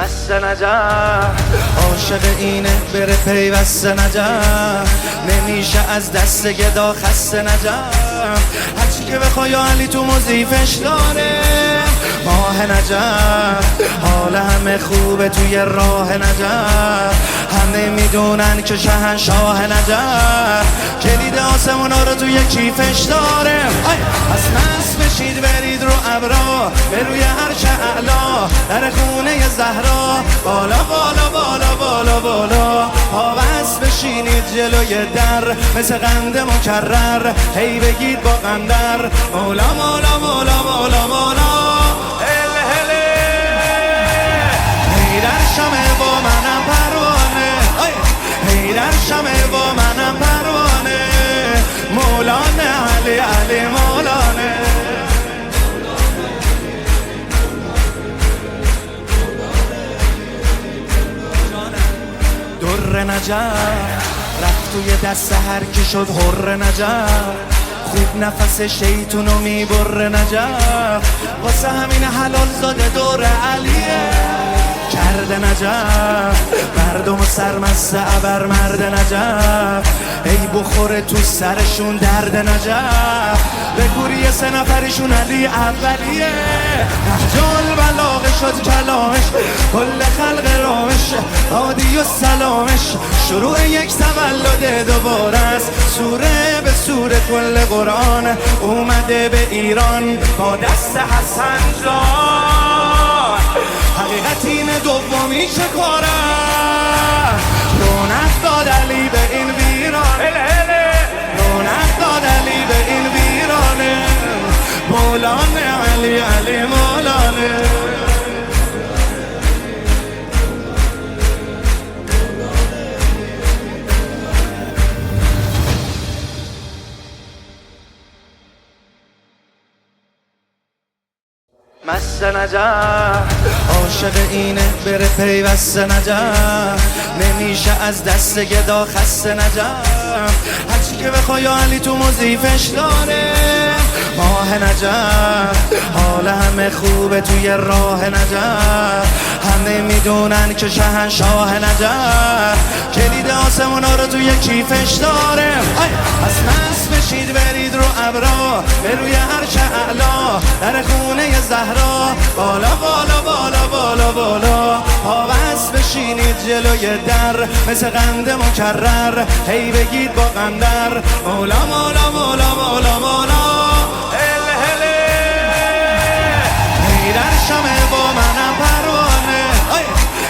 مست نجف عاشق اینه بره پیوست نجف نمیشه از دست گدا خسته نجف هرچی که بخوای علی تو مضیفش داره ماه نجف حال همه خوبه توی راه نجف همه میدونن که شهنشاه نجف کلید آسمونا رو توی کیفش داره از نصب بشید برید رو ابرا به روی عرش اعلا در خونه زهرا بالا بالا بالا بالا بالا پابست بشینید جلوی در مثل قند مکرر هی بگید با قندر مولا مولا مولا مولا مولا هل هله هی در شمه با منم پروانه هی در شمه با منم پروانه مولانه علی علی مولانه در نجف رفت توی دست هر کی شد حر نجف خوب نفس شیطونو میبره نجف واسه همین حلال زاده دور علیه کرده نجف مردم سرمست ابر مرد نجف ای بخوره تو سرشون درد نجف به گوری 3 نفرشون علی اولیه نهجال بلاغه شد کلامش کل خلق رامش عادی و سلامش شروع یک تولد دوباره است سوره به سوره کل قرآن اومده به ایران با دست حسن جان حقیقت اینه دومی چه کاره رونق داد علی به این ویران رونق داد علی به این ویرانه مولانه علی علی مولانه مست نجف عاشق اینه بره پیوست نجف نمیشه از دست گدا خسته نجف هرچی که بخوای علی تو مضیفش داره ماه نجف حال همه خوبه توی راه نجف همه میدونن که شهنشاه نجف کلید آسمونا رو توی کیفش داره از نصب بشید برید رو ابرا به روی عرش اعلا در خونه زهرا بالا بالا بالا بالا بالا پابست بشینید جلوی در مثل قند مکرر هی بگید با قندر مولا مولا مولا مولا مولا هل هله هی در شمه با منم پروانه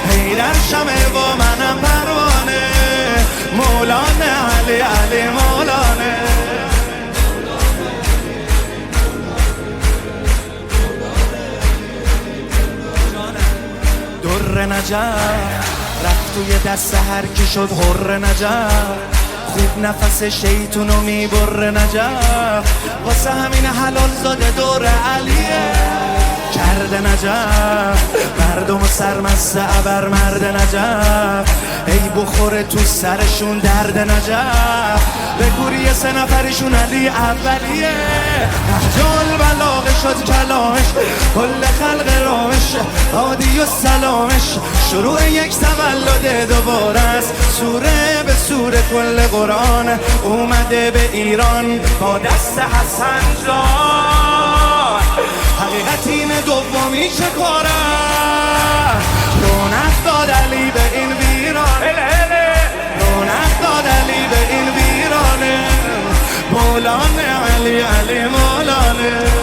هی در شمه با منم پروانه مولانه علی علی مولانه در نجف رفت توی دست هر کی شد حر نجف خوب نفس شیطونو میبره نجف واسه همین حلال زاده دور علیه کرده نجف مردم سرمست ابر مرد نجف ای بخوره تو سرشون درد نجف به گوری 3 نفرشون علی اولیه نهجال بلاغه شد کلامش کل خلق رامش عادی و سلامش شروع یک تولد دوباره است سوره به سوره کل قرآن اومده به ایران با دست حسن جان حقیقت اینه دومی چه کاره رونق داد علی به این ویران رونق داد علی به این ویرانه مولانه علی علی مولانه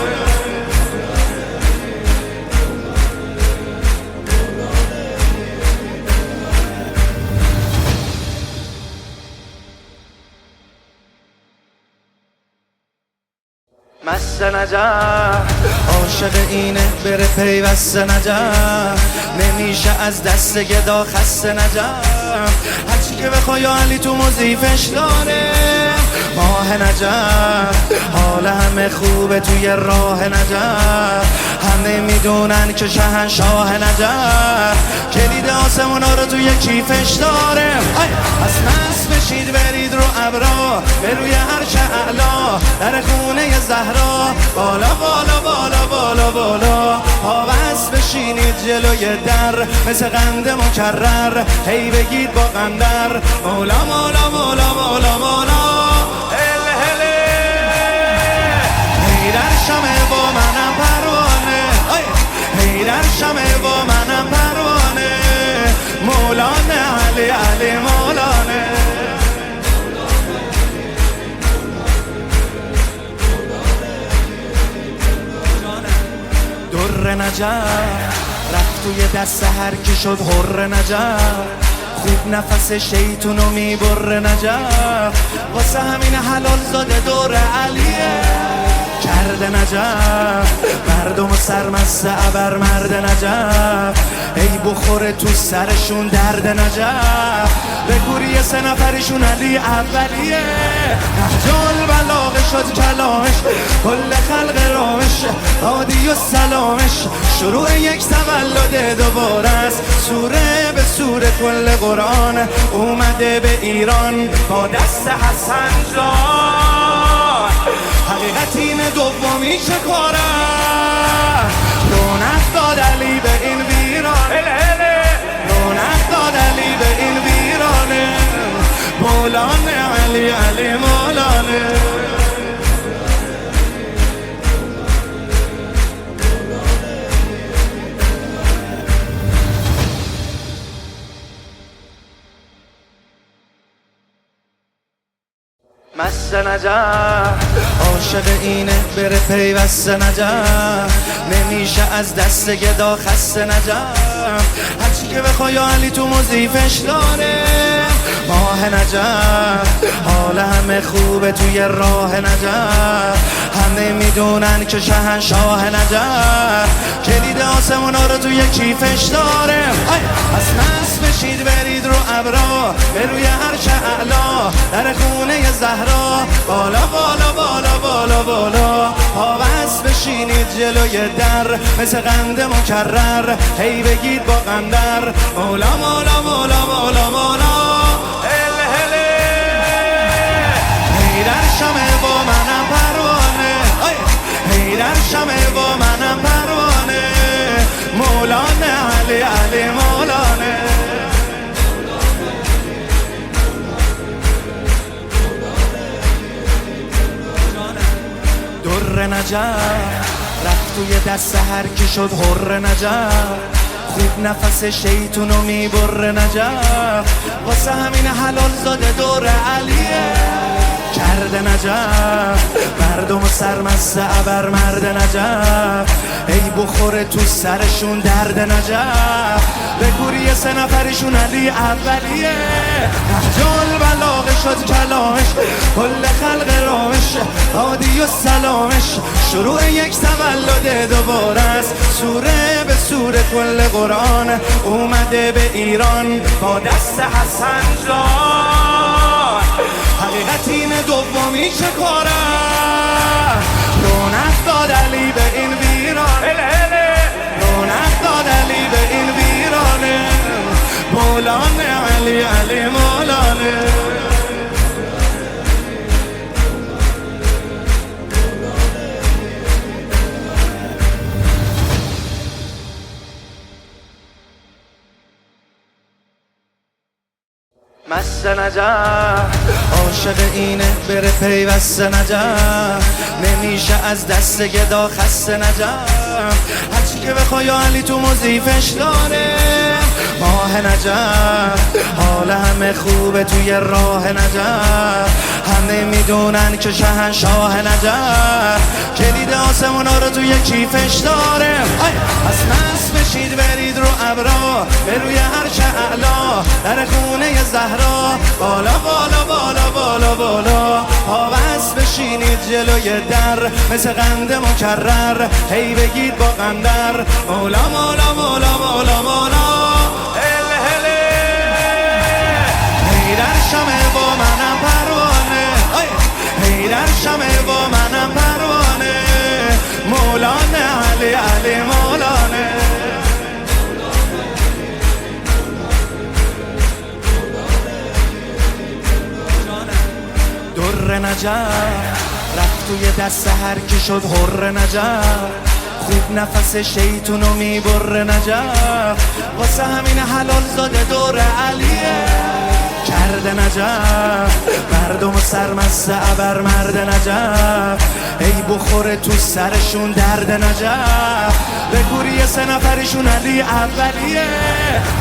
مست نجف عاشق اینه بره پیوست نجف نمیشه از دست گدا خسته نجف هرچی که بخوای علی تو مضیفش داره ماه نجف حال همه خوبه توی راه نجف همه میدونن که شهنشاه نجف کلید آسمونا رو توی کیفش داره. پس مست بشید برید رو ابرا، به روی عرش اعلا، در خونه زهرا، بالا بالا بالا بالا بالا. پا بست بشینید جلوی در، مثل قند مکرر، هی بگید با قندر مولا مولا مولا مولا مولا. در شمه با منم پروانه، در شمه با منم پروانه، مولانه علی علی مولانه. در نجف رفت توی دست هر کی شد حر نجف، خوب نفس شیطونو میبره نجف، واسه همین حلال زاده دور علیه کرده نجف، مردم سرمست ابر مرد نجف، ای بخوره تو سرشون درد نجف، به کوری 3 نفرشون علی اولیه، نهج بلاغه شد کلامش، کل خلق رامش، عادی و سلامش، شروع یک تولد دوباره است، سوره به سوره کل قرآن اومده به ایران با دست حسن جان. حقیقت این دومی چه کاره، رونق داد علی به این ویران، رونق داد علی به این ویرانه، مولانه علی علی مولانه. مست نجف عاشق اینه بره پیوست نجف، نمیشه از دست گدا خسته نجف، هرچی که بخوای علی تو مضیفش داره. ماه نجف حال همه خوبه توی راه نجف، همه میدونن که شهنشاه نجف، کلید آسمونا رو توی کیفش داره. پس مست بشید برید رو ابرا، به روی عرش اعلا، در خونه زهرا، بالا بالا بالا بالا بالا. پا بست بشینید جلوی در، مثل قند مکرر، هی بگید با قندر مولا مولا مولا مولا مولا. هی در شمه با منم پروانه، هی در شمه با منم پروانه، مولانه علی علی مولانه. در نجف رفت توی دست هر کی شد حر نجف، خوب نفس شیطونو میبره نجف، واسه همین حلال زاده دور علیه کرده نجف، مردم سرمست ابر مرد نجف، ای بخوره تو سرشون درد نجف، به کوری 3 نفرشون علی اولیه، نهج بلاغه شد کلامش، کل خلق رامش، عادی و سلامش، شروع یک تولد دوباره است، سوره به سوره کل قرآن اومده به ایران با دست حسن جان. حقیقت این دومی چه کاره، رونق داد علی به این ویران، رونق داد علی به این ویرانه، مولانه علی علی مولانه. مست نجف عاشق اینه بره پیوست نجف، نمیشه از دست گدا خسته نجف، هرچی که بخوای علی تو مضیفش داره. ماه نجف حال همه خوبه توی راه نجف، همه میدونن که شهنشاه نجف، کلید آسمونا رو توی کیفش داره. پس مست بشید برید رو ابرا، به روی عرش اعلا، در خونه زهرا، بالا بالا بالا بالا بالا. پا بست بشینید جلوی در، مثل قند مکرر، هی بگید با قندر مولا مولا مولا مولا مولا. هی در شمه با منم پروانه، هی در شمه با منم پروانه، مولانه علی علی مولانه. نجف رفت توی دست هر کی شد حر نجف خوب نفس شیطونو میبره نجف واسه همین حلال زاده دور علیه کرده نجف مردم و سرمست ابر مرد نجف ای بخوره تو سرشون درد نجف به گوری 3 نفرشون علی اولیه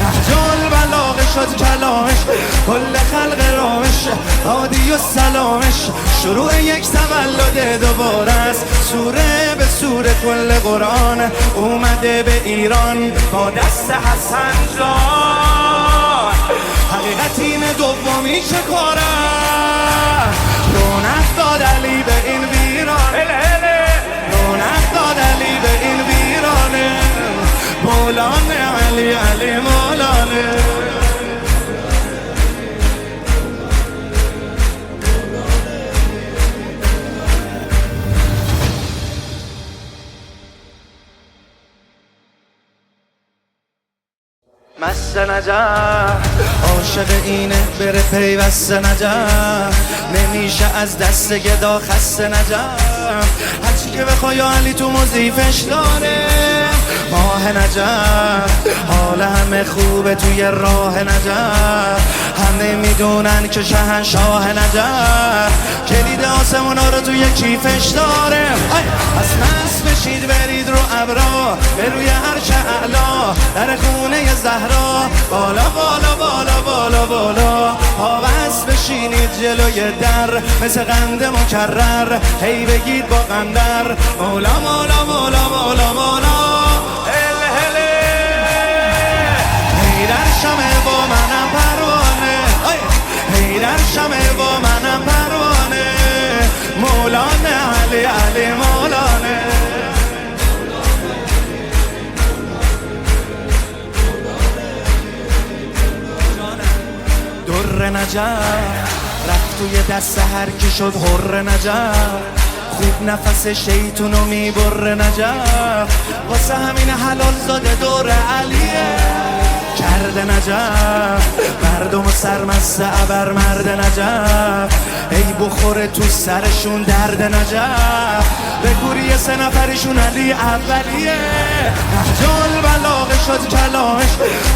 نهجال بلاغه شد کلامش کل خلق رامش عادی و سلامش شروع یک تولد دوباره است سوره به سوره کل قرآن اومده به ایران با دست حسن جان حقیقت اینه دومی چه کاره رونق داد علی به این ویران رونق داد علی به این ویرانه مولانه علی علی مولانه مست نجف عاشق اینه بره پیوسته نجف نمیشه از دست گدا خسته نجف هرچی که بخوای علی تو مضیفش داره ماه نجف حال همه خوبه توی راه نجف همه میدونن که شهنشاه نجف کلید آسمونا رو توی کیفش داره از مست بشید برید رو ابرا به روی عرش اعلا در خونه زهرا بالا بالا بالا بالا بالا پابست بشینید جلوی در مثل قند مکرر هی بگید با قندر مولا مولا مولا مولا مولا هل هله هی در شمه با منم پروانه هی در شمه با منم پروانه مولانه علی علی مولانه در نجف رفت توی دست هر کی شد حر نجف خوب نفس شیطونو میبره نجف واسه همین حلال زاده دور علیه کرده نجف مردم و سرمست ابر مرد نجف ای بخوره تو سرشون درد نجف به گوری 3 نفرشون علی اولیه نهجال بلاغه شد کلامش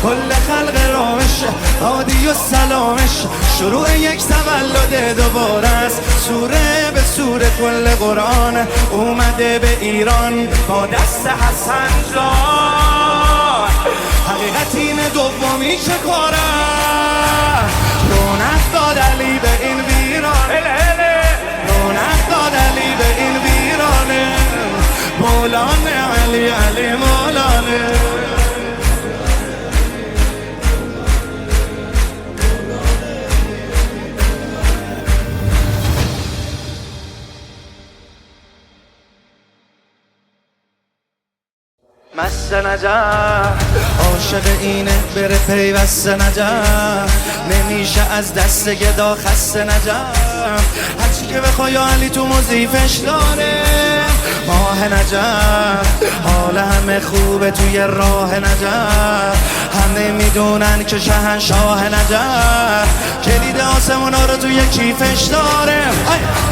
کل خلق رامش عادی و سلامش شروع یک تولد دوباره است سوره به سوره کل قرآن اومده به ایران با دست حسن جان حقیقت اینه دومی چه کاره رونق داد علی به این ویران رونق داد علی به این ویرانه مولانه علی علی مولانه مست نجف عاشق اینه بره پیوسته نجف نمیشه از دست گدا خسته نجف هرچی که بخوای علی تو مضیفش داره ماه نجف حال همه خوبه توی راه نجف همه میدونن که شهنشاه نجف کلید آسمونا رو توی کیفش داره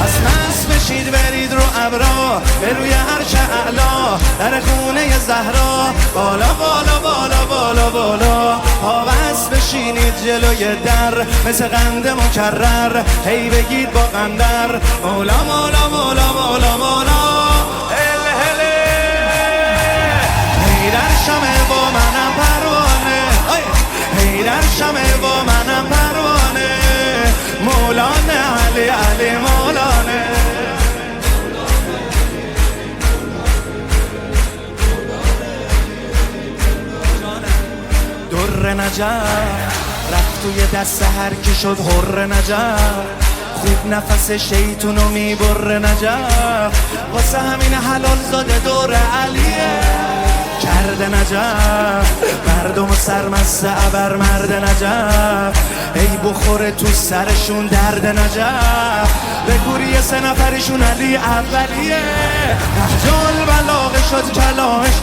از مست بشید برید رو ابرا به روی عرش اعلا در خونه زهرا بالا بالا بالا بالا بالا پابست بشینید جلوی در مثل قند مکرر هی بگید با قندر مولا مولا مولا مولا مولا هل هله هی در شمه با منم پروانه هی در شمه با منم پروانه مولانه علی علی مولانه در نجف رفت توی دست هر کی شد حر نجف خوب نفس شیطونو میبره نجف واسه همین حلال زاده دور علیه کرده نجف مردم و سرمست ابر مرد نجف ای بخوره تو سرشون درد نجف به گوری 3 نفرشون علی اولیه نهجال بلاغه شد کلامش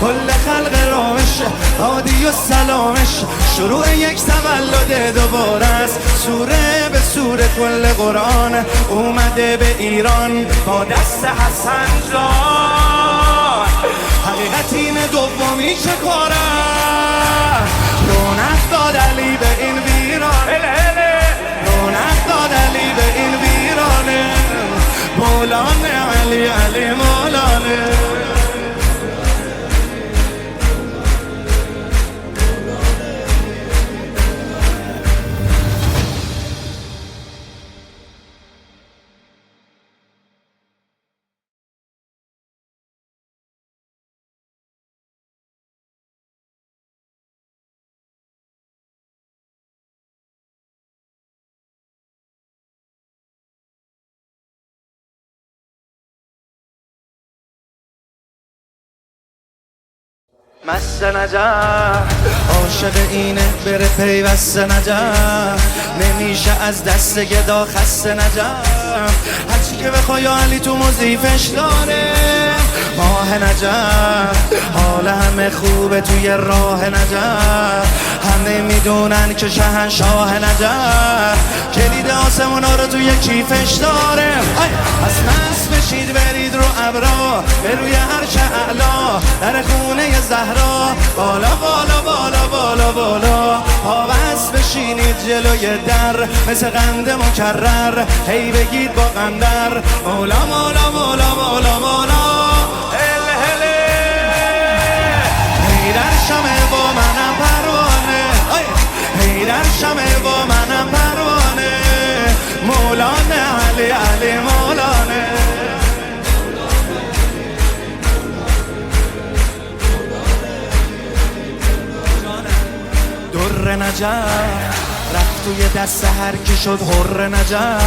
کل خلق رامش عادی و سلامش شروع یک تولد دوباره است سوره به سور کل قرآن اومده به ایران با دست حسن جان. حقیقت اینه دومی چه کاره، رونق داد علی به این ویران، رونق داد علی به این ویرانه، مولانه علی علی مولانه. مست نجف عاشق اینه بره پیوست نجف، نمیشه از دست گدا خسته نجف، هرچی که بخوای علی تو مضیفش داره. ماه نجف حال همه خوبه توی راه نجف، همه میدونن که شهنشاه نجف کلید آسمونا رو توی کیفش داره. پس مست بشید برید رو ابرا به روی عرش اعلا، در خونه زهرا بالا بالا بالا بالا بالا، پابست بشینید جلوی در مثل قند مکرر، هی بگید با قندر مولا مولا مولا مولا مولا. در شمه با منم پروانه، در شمه با منم پروانه، مولانه علی علی مولانه. در نجف رفت توی دست هر کی شد حر نجف،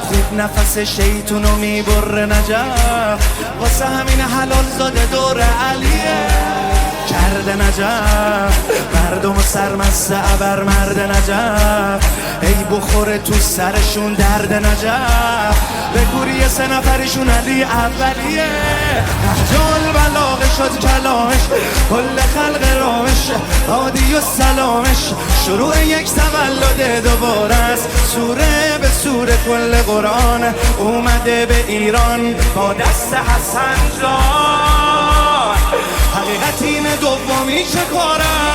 خوب نفس شیطونو میبره نجف، واسه همین حلال زاده دور علیه کرده نجف، مردم سرمست ابر مرد نجف، ای بخوره تو سرشون درد نجف، به کوری 3 نفرشون علی اولیه، نهجال بلاغه شد کلامش کل خلق رامش، عادی و سلامش شروع یک تولد دوباره است، سوره به سوره کل قرآن اومده به ایران با دست حسن جان. حقیقت اینه دومی چه کاره،